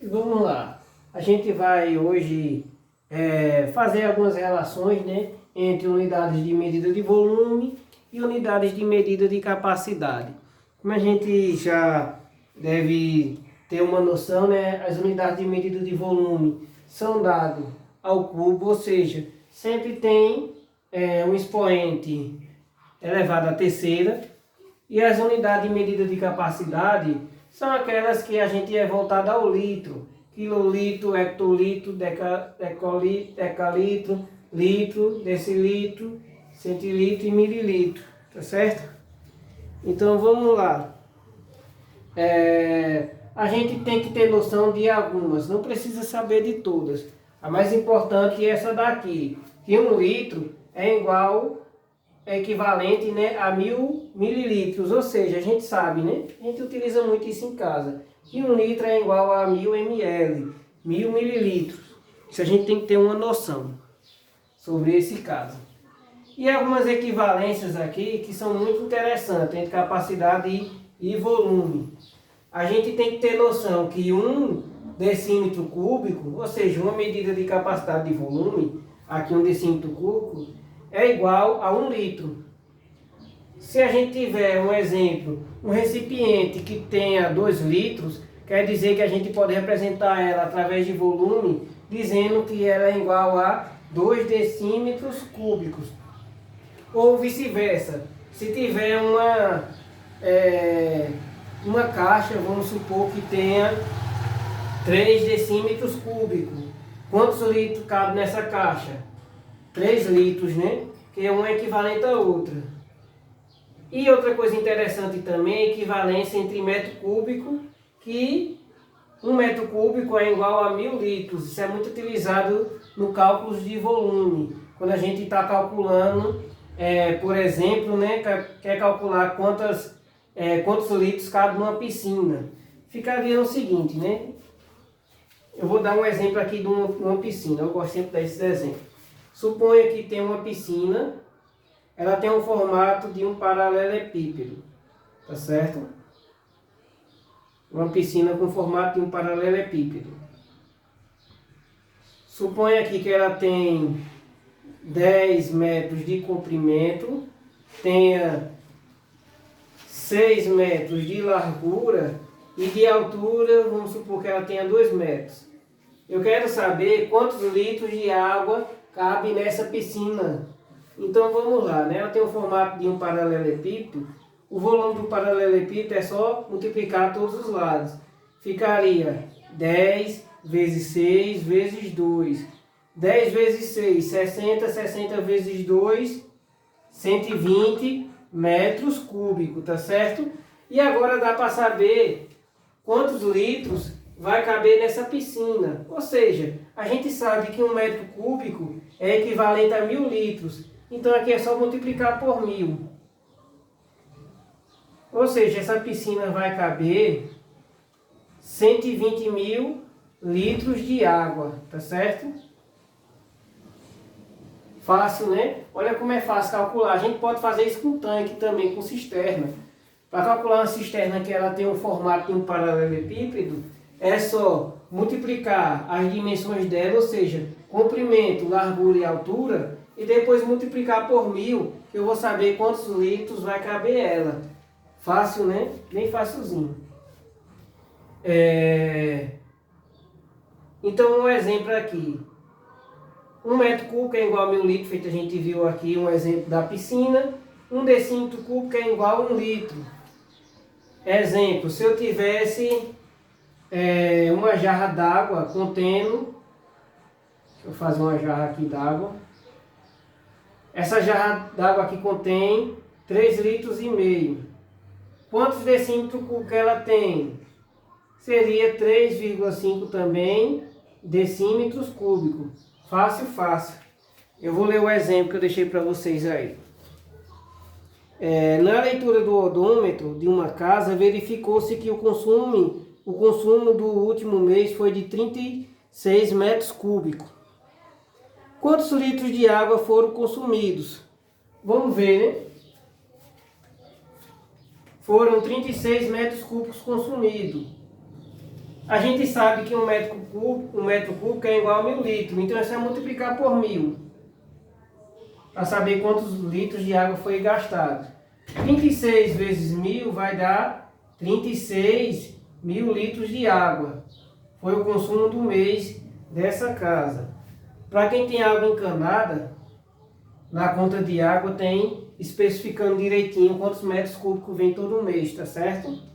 Vamos lá. A gente vai hoje fazer algumas relações, né, entre unidades de medida de volume e unidades de medida de capacidade. Como a gente já deve ter uma noção, né, as unidades de medida de volume são dadas ao cubo, ou seja, sempre tem um expoente elevado à terceira, e as unidades de medida de capacidade são aquelas que a gente é voltada ao litro, quilolitro, hectolitro, decalitro, litro, decilitro, centilitro e mililitro, tá certo? Então vamos lá. A gente tem que ter noção de algumas, não precisa saber de todas. A mais importante é essa daqui, que 1 litro é equivalente, né, a 1000 mililitros, ou seja, a gente sabe, né, a gente utiliza muito isso em casa, que 1 litro é igual a 1000 ml, 1000 mililitros. Isso a gente tem que ter uma noção sobre esse caso. E algumas equivalências aqui que são muito interessantes entre capacidade e volume. A gente tem que ter noção que 1 decímetro cúbico, ou seja, uma medida de capacidade de volume, aqui 1 decímetro cúbico, é igual a 1 litro. Se a gente tiver um exemplo, um recipiente que tenha 2 litros, quer dizer que a gente pode representar ela através de volume, dizendo que ela é igual a 2 decímetros cúbicos. Ou vice-versa. Se tiver uma caixa, vamos supor que tenha 3 decímetros cúbicos. Quantos litros cabe nessa caixa? 3 litros, né? Que uma é equivalente à outra. E outra coisa interessante também é a equivalência entre metro cúbico, que 1 metro cúbico é igual a 1000 litros. Isso é muito utilizado no cálculo de volume. Quando a gente está calculando, por exemplo, né, quer calcular quantos litros cabe numa piscina. Ficaria o seguinte, né? Eu vou dar um exemplo aqui de uma piscina. Eu gosto sempre desses exemplos. Suponha que tem uma piscina, ela tem um formato de um paralelepípedo, tá certo? Uma piscina com formato de um paralelepípedo. Suponha aqui que ela tem 10 metros de comprimento, tenha 6 metros de largura e de altura, vamos supor que ela tenha 2 metros. Eu quero saber quantos litros de água cabe nessa piscina. Então vamos lá, né? Ela tem o formato de um paralelepípedo. O volume do paralelepípedo é só multiplicar todos os lados. Ficaria 10 vezes 6 vezes 2. 10 vezes 6, 60. 60 vezes 2, 120 metros cúbicos, tá certo? E agora dá para saber quantos litros vai caber nessa piscina. Ou seja, a gente sabe que 1 metro cúbico é equivalente a 1000 litros. Então aqui é só multiplicar por 1000. Ou seja, essa piscina vai caber 120 mil litros de água, tá certo? Fácil, né? Olha como é fácil calcular. A gente pode fazer isso com tanque também, com cisterna. Para calcular uma cisterna que ela tem um formato de um paralelepípedo, é só multiplicar as dimensões dela, ou seja, comprimento, largura e altura, e depois multiplicar por 1000, que eu vou saber quantos litros vai caber ela. Fácil, né? Bem facilzinho. Então, um exemplo aqui. 1 metro cúbico é igual a 1000 litros, feito a gente viu aqui um exemplo da piscina. 1 decímetro cúbico é igual a 1 litro. Exemplo, se eu tivesse uma jarra d'água contendo, deixa eu fazer uma jarra aqui d'água. Essa jarra d'água aqui contém 3 litros e meio. Quantos decímetros cúbicos ela tem? Seria 3,5 também decímetros cúbicos. Fácil, fácil. Eu vou ler o exemplo que eu deixei para vocês aí. Na leitura do odômetro de uma casa, verificou-se que o consumo do último mês foi de 36 metros cúbicos. Quantos litros de água foram consumidos? Vamos ver, né? Foram 36 metros cúbicos consumidos. A gente sabe que um metro cúbico é igual a 1000 litros, então é só multiplicar por 1000, para saber quantos litros de água foi gastado. 36 vezes 1000 vai dar 36 mil litros de água. Foi o consumo do mês dessa casa. Para quem tem água encanada, na conta de água tem especificando direitinho quantos metros cúbicos vem todo mês, tá certo?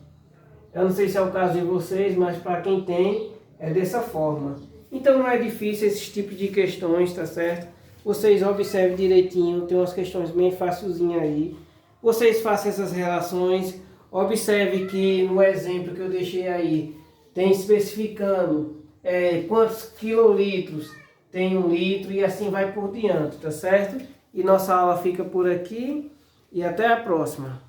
Eu não sei se é o caso de vocês, mas para quem tem, é dessa forma. Então não é difícil esses tipos de questões, tá certo? Vocês observem direitinho, tem umas questões bem facilzinhas aí. Vocês façam essas relações, observe que no exemplo que eu deixei aí, tem especificando quantos quilolitros tem um litro e assim vai por diante, tá certo? E nossa aula fica por aqui e até a próxima.